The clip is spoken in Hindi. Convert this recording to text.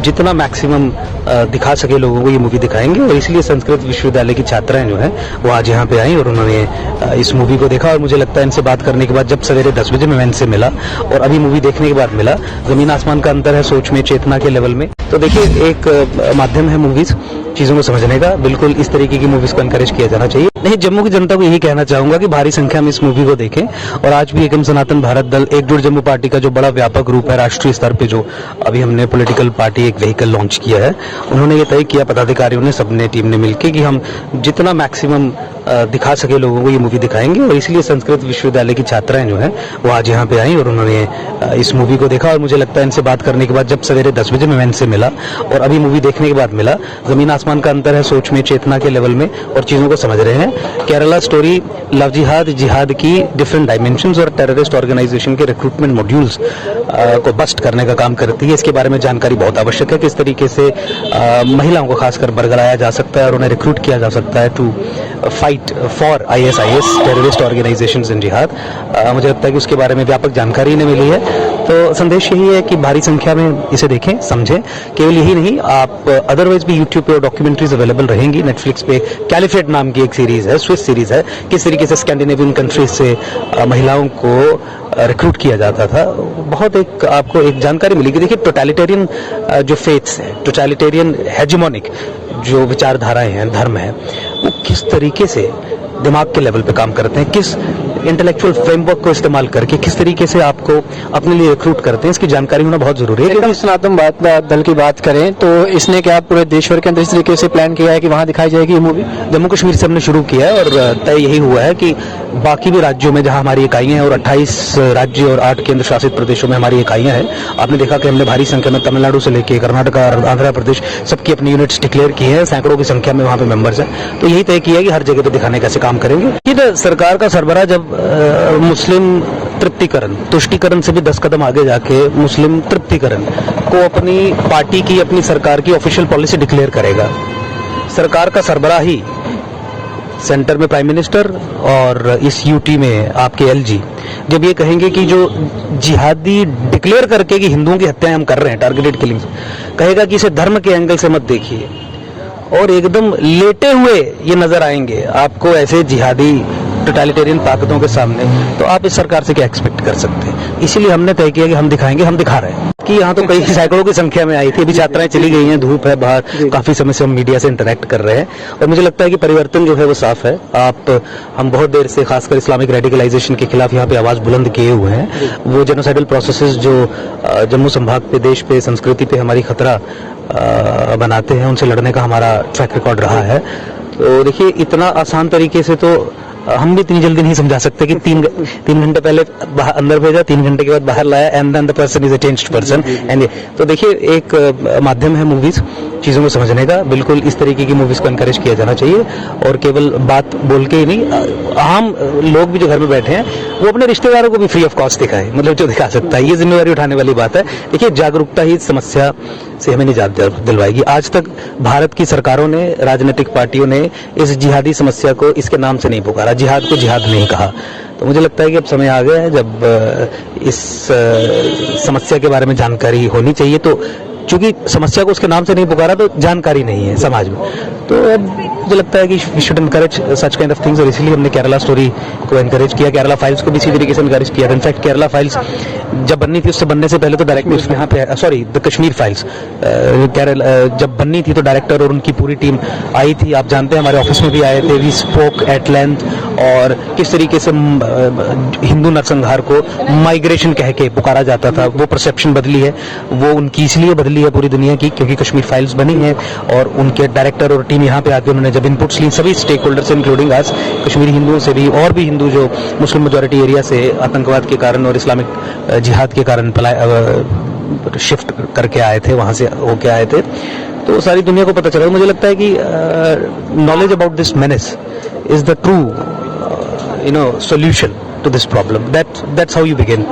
जितना मैक्सिमम दिखा सके लोगों को ये मूवी दिखाएंगे। और इसलिए संस्कृत विश्वविद्यालय की छात्राएं जो हैं वो आज यहाँ पे आई और उन्होंने इस मूवी को देखा। और मुझे लगता है इनसे बात करने के बाद, जब सवेरे 10 बजे मैं इनसे मिला और अभी मूवी देखने के बाद मिला, जमीन आसमान का अंतर है सोच में, चेतना के लेवल में। तो देखिए, एक माध्यम है मूवीज चीजों को समझने का, बिल्कुल इस तरीके की मूवीज को एनकरेज किया जाना चाहिए। नहीं, जम्मू की जनता को यही कहना चाहूंगा कि भारी संख्या में इस मूवी को देखें। और आज भी एकम सनातन भारत दल, एकजुट जम्मू पार्टी का जो बड़ा व्यापक रूप है राष्ट्रीय स्तर पे, जो अभी हमने पॉलिटिकल पार्टी एक व्हीकल लॉन्च किया है, उन्होंने ये तय किया, पदाधिकारियों ने, सबने, टीम ने मिलकर, कि हम जितना मैक्सिमम दिखा सके लोगों को ये मूवी दिखाएंगे। और इसलिए संस्कृत विश्वविद्यालय की छात्राएं जो हैं वो आज यहाँ पे आई और उन्होंने इस मूवी को देखा। और मुझे लगता है इनसे बात करने के बाद, जब सवेरे 10 बजे मैं इनसे मिला और अभी मूवी देखने के बाद मिला, जमीन आसमान का अंतर है सोच में, चेतना के लेवल में, और चीजों को समझ रहे हैं। केरला स्टोरी लव जिहाद, जिहाद की डिफरेंट डायमेंशंस और टेररिस्ट ऑर्गेनाइजेशन के रिक्रूटमेंट मॉड्यूल्स को बस्ट करने का काम करती है। इसके बारे में जानकारी बहुत आवश्यक है, किस तरीके से महिलाओं को खासकर बरगलाया जा सकता है और उन्हें रिक्रूट किया जा सकता है to fight for ISIS, terrorist organisations in जिहाद। मुझे लगता है कि उसके बारे में व्यापक जानकारी इन्हें मिली है। तो संदेश यही है कि भारी संख्या में इसे देखें, समझें। केवल यही नहीं, आप अदरवाइज भी यूट्यूब पे डॉक्यूमेंट्रीज अवेलेबल रहेंगी। नेटफ्लिक्स पे कैलिफेट नाम की एक सीरीज है, स्विस सीरीज है, किस तरीके से स्कैंडिनेवियन कंट्रीज से महिलाओं को रिक्रूट किया जाता था। बहुत एक आपको एक जानकारी मिलेगी। देखिए, टोटलिटेरियन जो फेथ्स है, टोटलिटेरियन हेजेमोनिक जो विचारधाराएं हैं, धर्म है, वो किस तरीके से दिमाग के लेवल पे काम करते हैं, किस इंटेलेक्चुअल फ्रेमवर्क को इस्तेमाल करके किस तरीके से आपको अपने लिए रिक्रूट करते हैं, इसकी जानकारी होना बहुत जरूरी है। एकदम सनातन दल की बात करें तो इसने क्या पूरे देश भर के अंदर इस तरीके से प्लान किया है कि वहां दिखाई जाएगी ये मूवी? जम्मू कश्मीर से हमने शुरू किया है और तय यही हुआ है कि बाकी भी राज्यों में जहां हमारी इकाइयां हैं, और 28 राज्य और 8 केंद्र शासित प्रदेशों में हमारी इकाइयां हैं। आपने देखा कि हमने भारी संख्या में तमिलनाडु से लेकर कर्नाटका और आंध्र प्रदेश सबकी अपनी यूनिट्स डिक्लेयर की है, सैकड़ों की संख्या में वहां पे मेंबर्स हैं। तो यही तय किया है कि हर जगह पे दिखाने कैसे काम करेंगे। सरकार का सरबराह जब मुस्लिम तृप्तिकरण, तुष्टिकरण से भी 10 कदम आगे जाके मुस्लिम तृप्तिकरण को अपनी पार्टी की, अपनी सरकार की ऑफिशियल पॉलिसी डिक्लेयर करेगा। सरकार का सरबराह ही सेंटर में प्राइम मिनिस्टर और इस यूटी में आपके LG जब ये कहेंगे कि जो जिहादी डिक्लेयर करके कि हिंदुओं की हत्याएं हम कर रहे हैं, टारगेटेड किलिंग्स, कहेगा कि इसे धर्म के एंगल से मत देखिए, और एकदम लेटे हुए ये नजर आएंगे आपको ऐसे जिहादी टोटलिटेरियन ताकतों के सामने, तो आप इस सरकार से क्या एक्सपेक्ट कर सकते हैं। इसीलिए हमने तय किया कि हम दिखाएंगे, हम दिखा रहे हैं। कि यहाँ तो कई सैकड़ों की संख्या में आई थी, अभी छात्राएं चली गई हैं, धूप है बाहर, काफी समय से हम मीडिया से इंटरेक्ट कर रहे हैं और मुझे लगता है कि परिवर्तन जो है वो साफ है। हम बहुत देर से खासकर इस्लामिक रेडिकलाइजेशन के खिलाफ यहाँ पे आवाज बुलंद किए हुए हैं। वो जेनोसाइडल प्रोसेसेस जो जम्मू संभाग पे, देश पे, संस्कृति पे हमारी खतरा बनाते हैं, उनसे लड़ने का हमारा ट्रैक रिकॉर्ड रहा है। तो देखिए, इतना आसान तरीके से तो हम भी इतनी जल्दी नहीं समझा सकते कि 3 घंटे पहले अंदर भेजा, 3 घंटे के बाद बाहर लाया, and then the person is a changed person. And तो देखिए, एक माध्यम है मूवीज चीजों को समझने का, बिल्कुल इस तरीके की मूवीज को एनकरेज किया जाना चाहिए। और केवल बात बोल के ही नहीं, आम लोग भी जो घर में बैठे हैं वो अपने रिश्तेदारों को भी फ्री ऑफ कॉस्ट दिखाए, मतलब जो दिखा सकता है, ये जिम्मेवारी उठाने वाली बात है। देखिए, जागरूकता ही समस्या से हमें निजात दिलवाएगी। आज तक भारत की सरकारों ने, राजनीतिक पार्टियों ने इस जिहादी समस्या को इसके नाम से नहीं पुकारा, जिहाद को जिहाद नहीं कहा। तो मुझे लगता है कि अब समय आ गया है जब इस समस्या के बारे में जानकारी होनी चाहिए। तो चूंकि समस्या को उसके नाम से नहीं पुकारा तो जानकारी नहीं है समाज में, तो अब मुझे लगता है कि we should encourage such kind of things. और इसीलिए हमने केरला स्टोरी को एनकरेज किया, केरला फाइल्स को भी इसी तरीके से एनकरेज किया। इनफैक्ट केरला फाइल्स जब बननी थी, उससे बनने से पहले तो डायरेक्टर उसमें यहाँ पे, सॉरी, द कश्मीर फाइल्स जब बननी थी तो डायरेक्टर और उनकी पूरी टीम आई थी। आप जानते हैं, हमारे ऑफिस में भी आए थे। वी स्पोक एट लेंथ और किस तरीके से हिंदू नरसंहार को माइग्रेशन कह के पुकारा जाता था, वो परसेप्शन बदली है। वो उनकी इसलिए बदली है पूरी दुनिया की क्योंकि कश्मीर फाइल्स बनी है और उनके डायरेक्टर और टीम यहाँ पे आके उन्होंने जब इनपुट्स ली सभी स्टेक होल्डर्स इंक्लूडिंग आज कश्मीरी हिंदुओं से भी, और भी हिंदू जो मुस्लिम मेजॉरिटी एरिया से आतंकवाद के कारण और इस्लामिक जिहाद के कारण शिफ्ट करके आए थे, वहां से होके आए थे, तो सारी दुनिया को पता चला। मुझे लगता है कि knowledge about this menace is the true solution to this problem. That's how you begin.